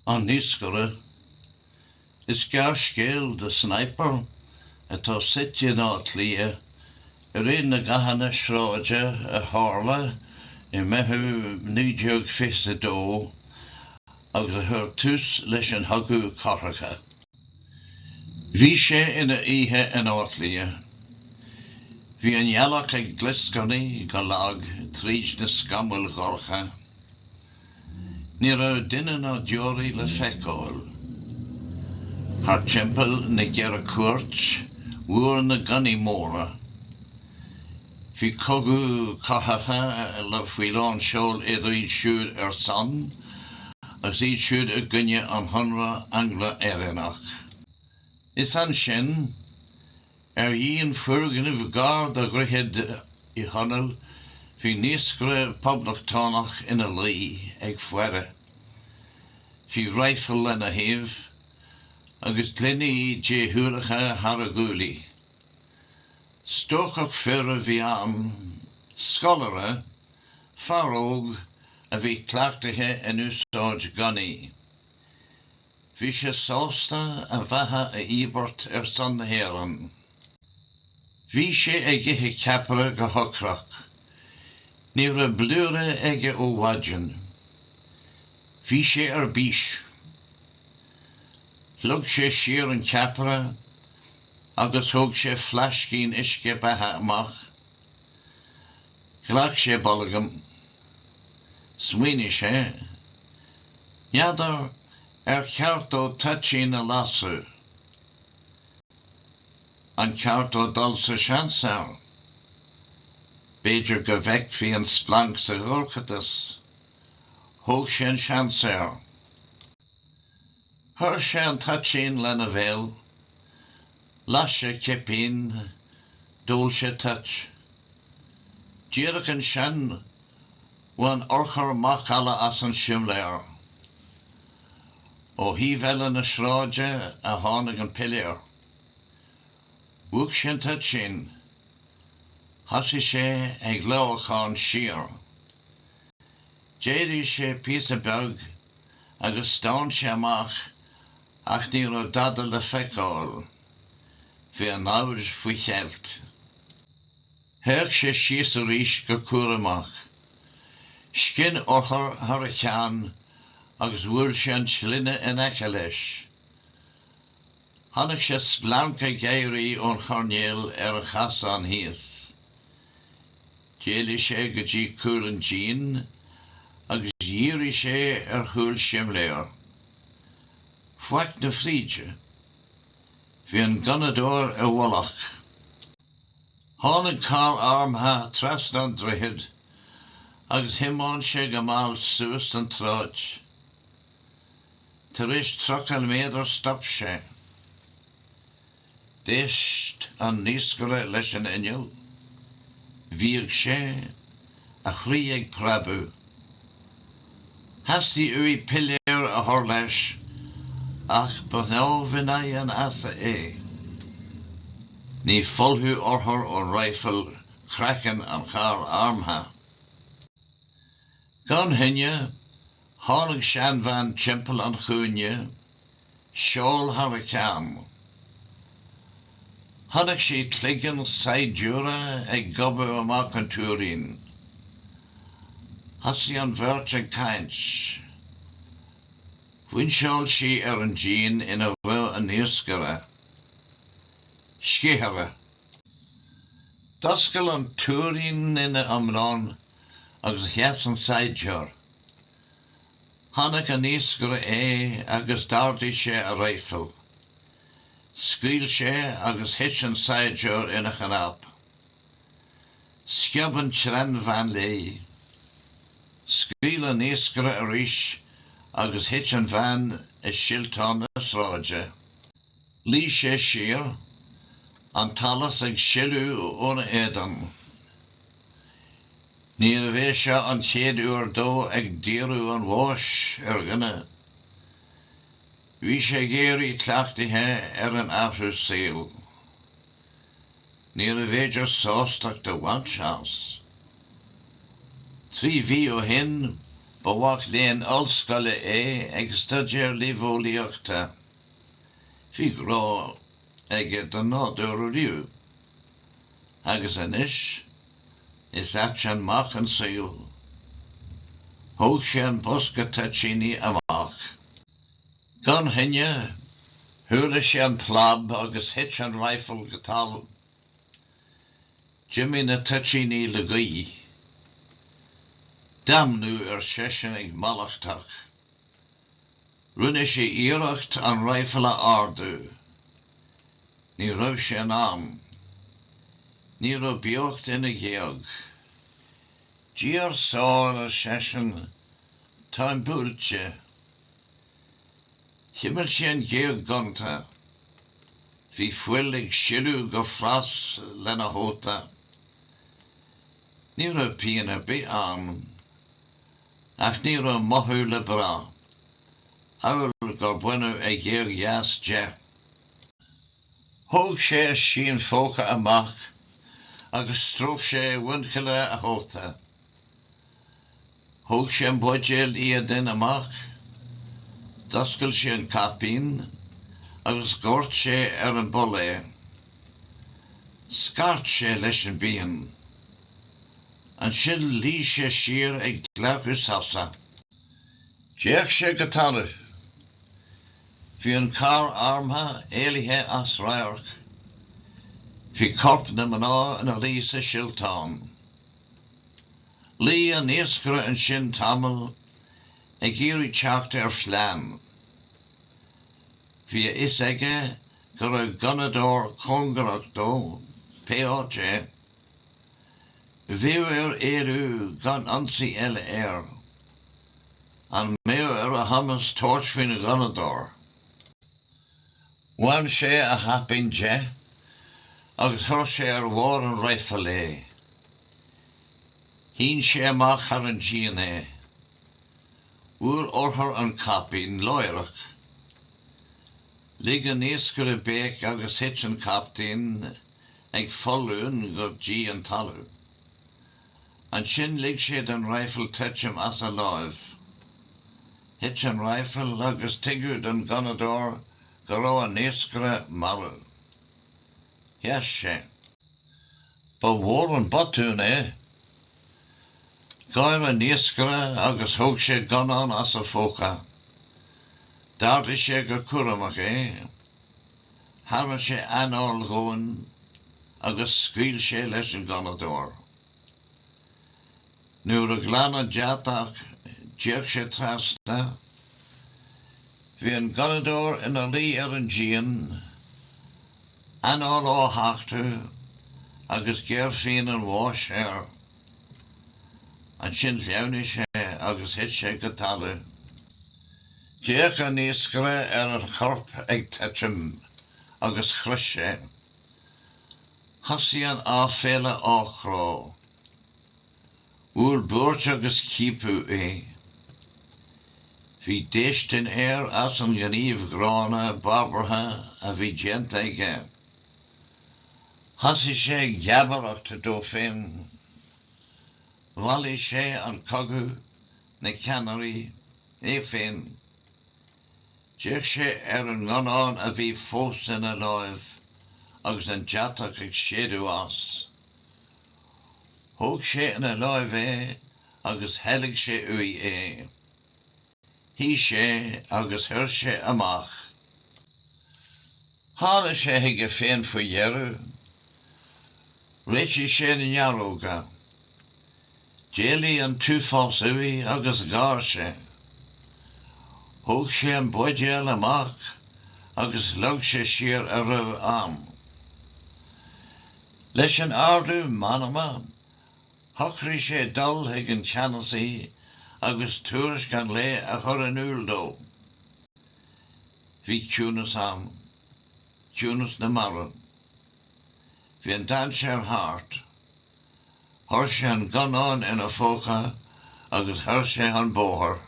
An Naoscaire is Gearrscéal the sniper atá sitje ná lia na gahanna shráide a hála I mehu nídeog fis a dó agus a thur tús leis an Chogadh Chathartha. Bhí sé ina ihe an áitlia. Bhí an ealach ag glisconaí go lag tríd na scamal gorcha. Ní ra duine ná deoraí le feiceáil. Thar timpeall na gearra cuairt, uair na gunnaí móra. Bhí Chogadh Chathartha le bhuileán seol iad siúd son, agus iad siúd a gunne an honra angla éireannach. Is an sin, dhéon fuirgin bh gard a grithéad I honal, bhí Naoscaire poblachtánaach ina lí ag foire. Bhí rifle lena thaobh, agus glynnaí dé thuairicha thar a gúlaí. Stochach fear bhí an, scoláire, faróg a bhí cleachtaithe in úsáid gunnaí. Bhí sé sásta a bheithe a íbert son na héireann. Bhí sé ag githe ceapara go hocrach. Ní ra blúra aige ó bhaidin. Bhí sé ar bís. Lug sé siar an ceapara, agus thug sé fleascín isce bethe amach. Ghlac sé bolgam. Smaoine sé. Neadar ceart ó taidsin a lasú. An ceart ó dul sa seansair. Beidir go bheic hí an splanc sa ghorchatas. Thug sé an seansair. Thur sé an taidsin lena bhéal. Las sé cipín, dúil sé touch. Díreach an sin bhain orchar machalla as an siomléir. Ó híomheile na shráide a tháinig an pilléir. Bhuaigh sé an touchin. Thosaigh sé ag leabhacháin siar. Déirí sé píosa beag agus stán sé amach ach ní ra dada le feiceáil. Bhí an ábhar faoi chealt. Thug sé síos a rís go cuair amach. Scin orchar thar a cheann agus bhuail sé an sline in aice leis. Tháinig sé splanca géirí ón chornéal ar a chas an híos. Déalaigh sé go dtí cúr an jean agus dhírí sé ar thuail siomléir. Fuaic na phríde. Bhí an ganadóir a bhualach. Tháinig cá armtha tras an droichead agus thimán sé go máil suas an tráid. Tar éis 3 kiloméadar stop sé. D'éist an Naoscaire leis an inniu. Bhíodh sé a chrí ag prabú. Hasí uí pilléir a thor leis ach ba bhína an asa é. Ní folthú orthar ó rifle crackan an char armtha. Gan hinne, tháinig sean bhean timpeall an chúine, seol thar a ceann. Tháinig sé cligean saidúra ag gobadh amach an túirín. Thosaigh an bhirt ag caint. Bhainseáil sí ar an jean ina bhfuil an Naoscaire. Scéthara. D'oscail an túirín ina amrán agus cheas an saidúr. Tháinig an Naoscaire é agus dardaigh sé a rifle. Scaoil sé agus hit an saidúr ina chanap. Sciab an tren bhean lé. Scaoil an Naoscaire a rís agus hit an bhean is siltán na sráide. Lí sé siar, an talas ag siú óna édan. Ní a bheith se an chéad uair dó ag díriú an bháis ar gine. Bhí sé géirí cleachtaithe ar an Gearrscéal. Ní a bhéidir sásteach do bhaint seas. Trí bhí ó hin bhhac léon ollscoile ag studiar líomholaíochta. Bhí grá ag don nádúr riú. Agus anois is at an mach an saoil. Thóg sé an bosca taitsíní amach. Gan hinne, thula sé an plab agus hit an rifle go tal. Jimmy na taitsíní le gaí. Damnú sesin ag malachtach. Rinne sé iireacht an rifle a ardú. Ní raibh sé an am. Ní raibh beocht ina gheag. Gearrscéal a sesin tá an búilte. Chiimiil sé an gheag gonta. Bhí fuil ag siúlú go fras lena hóta. Ní raibh píana bí am. Ach ní raibh mothú le bra. Áil gur buinú ag gheag gheas de. Thóg sé sin fóca amach agus tróg sé bhainchile a hóta. Thóg sé an buidéal iad amach, dascail sé an capín agus gort sé ar an bolé. Scart sé leis an bíon. An sin lí sé siar ag gleachú sasa. Deach sé go talamh. Bhí an car armtha éalaithe as rairc. Bhí corp na maná ina lí sa siltán. Lí an éascra an sin tamil ag iarú teacht ar phlean. Bhí is aige gur raibh ganadóir congarach dó, POJ. Bhíú ar éadú gan ansaí eile air. An méo ar a hamas toirt faoin na ganadóir. Bhain sé a hapin de, agus thur sé ar mhór an rifle é. Hín sé amach ar an DNA. Bhuail orthar an capín loireach. Lig an éascar a béic agus hit an captain ag follún go dtí an talú. An sin lig siad an rifle teitsim as a láimh. Hit an rifle agus tigiúd an ganadóir go raibh an éascara marú. Yes sé. Ba mhór an batún é. Gáir an éascara agus thóg sé ganán as a fóca. D'artha sé go cuireamach é. Tharra sé anáil góin agus scaoil sé leis an ganadóir. Nuair a glanadh deatach Gearrscéal sé trasna. Bhí an ganadóir ina lí ar an díon, anáil ó theachtú agus géir féin an bháis air. An sin leanna sé agus hit sé go talamh. Deach an éascara ar an chorp ag teitrim agus chris sé. Chasaí an áféile árá. Bhuail búirt agus cípú é. Bhí déistin air as an gníomh grána barbartha a bhí déint aige. Thosaigh sé geabharachta dó féin. Bhallaigh sé an cogadh na ceannairí é féin. Deach sé ar an nganán a bhí fós ina láimh agus an deatach ag séadú as. Thóg sé ina láimh é agus heiligh sé uí é. Hí sé agus thur sé amach. Tháinig sé thuige féin faoi dhearú. Réití sé na nearóga. Déalaí an túfás uí agus gár sé. Thóg sé an buidéal amach agus log sé siar a raibh am. Leis an ardú manama, thocraigh sé dul ag an cheannasaí agus túris gan lé a chur an úl dó. Bhí ciúnas am, ciúnas na mara. Bhí an dan sé ar thart. Thur sé an ganán ina fóca agus thur sé an bóthar.